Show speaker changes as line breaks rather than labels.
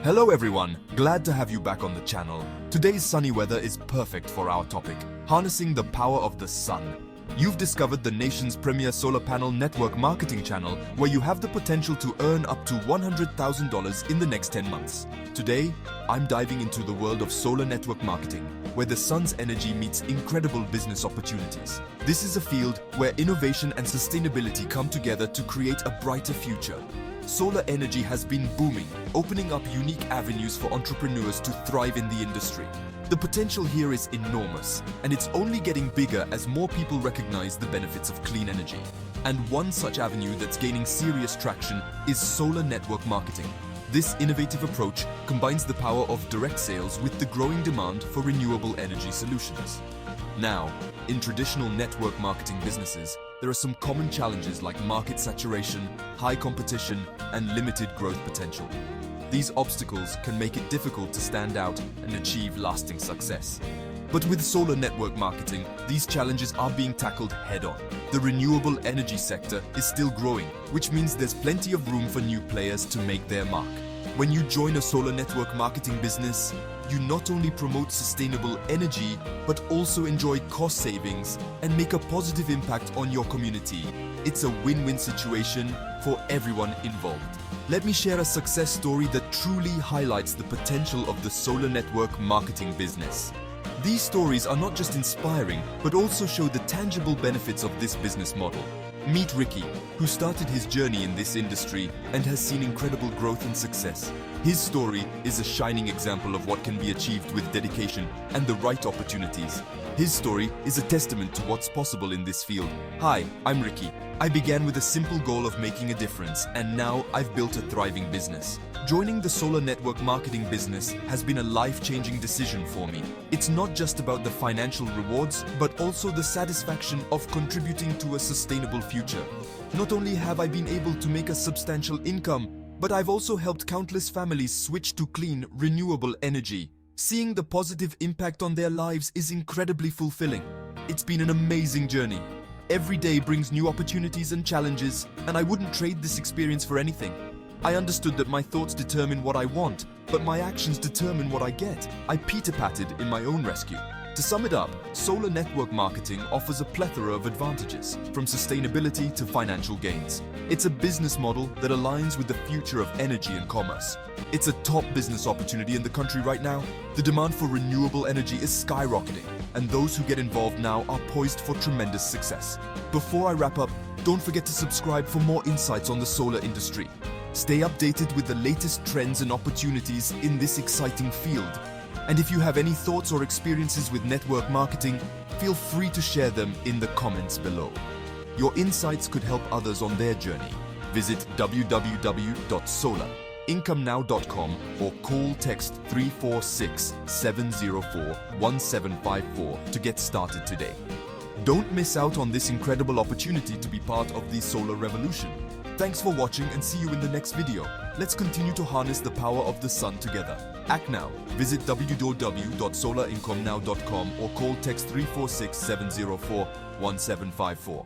Hello everyone, glad to have you back on the channel. Today's sunny weather is perfect for our topic, harnessing the power of the sun. You've discovered the nation's premier solar panel network marketing channel where you have the potential to earn up to $100,000 in the next 10 months. Today, I'm diving into the world of solar network marketing, where the sun's energy meets incredible business opportunities. This is a field where innovation and sustainability come together to create a brighter future. Solar energy has been booming, opening up unique avenues for entrepreneurs to thrive in the industry. The potential here is enormous, and it's only getting bigger as more people recognize the benefits of clean energy. And one such avenue that's gaining serious traction is solar network marketing. This innovative approach combines the power of direct sales with the growing demand for renewable energy solutions. Now, in traditional network marketing businesses, there are some common challenges like market saturation, high competition, and limited growth potential. These obstacles can make it difficult to stand out and achieve lasting success. But with solar network marketing, these challenges are being tackled head-on. The renewable energy sector is still growing, which means there's plenty of room for new players to make their mark. When you join a solar network marketing business, you not only promote sustainable energy, but also enjoy cost savings and make a positive impact on your community. It's a win-win situation for everyone involved. Let me share a success story that truly highlights the potential of the solar network marketing business. These stories are not just inspiring, but also show the tangible benefits of this business model. Meet Ricky, who started his journey in this industry and has seen incredible growth and success. His story is a shining example of what can be achieved with dedication and the right opportunities. His story is a testament to what's possible in this field. Hi, I'm Ricky. I began with a simple goal of making a difference, and now I've built a thriving business. Joining the solar network marketing business has been a life-changing decision for me. It's not just about the financial rewards, but also the satisfaction of contributing to a sustainable future. Not only have I been able to make a substantial income, but I've also helped countless families switch to clean, renewable energy. Seeing the positive impact on their lives is incredibly fulfilling. It's been an amazing journey. Every day brings new opportunities and challenges, and I wouldn't trade this experience for anything. I understood that my thoughts determine what I want, but my actions determine what I get. I peter-patted in my own rescue. To sum it up, solar network marketing offers a plethora of advantages, from sustainability to financial gains. It's a business model that aligns with the future of energy and commerce. It's a top business opportunity in the country right now. The demand for renewable energy is skyrocketing, and those who get involved now are poised for tremendous success. Before I wrap up, don't forget to subscribe for more insights on the solar industry. Stay updated with the latest trends and opportunities in this exciting field. And if you have any thoughts or experiences with network marketing, feel free to share them in the comments below. Your insights could help others on their journey. Visit www.solarincomenow.com or call text 346-704-1754 to get started today. Don't miss out on this incredible opportunity to be part of the solar revolution. Thanks for watching, and see you in the next video. Let's continue to harness the power of the sun together. Act now. Visit www.solarincomenow.com or call text 346-704-1754.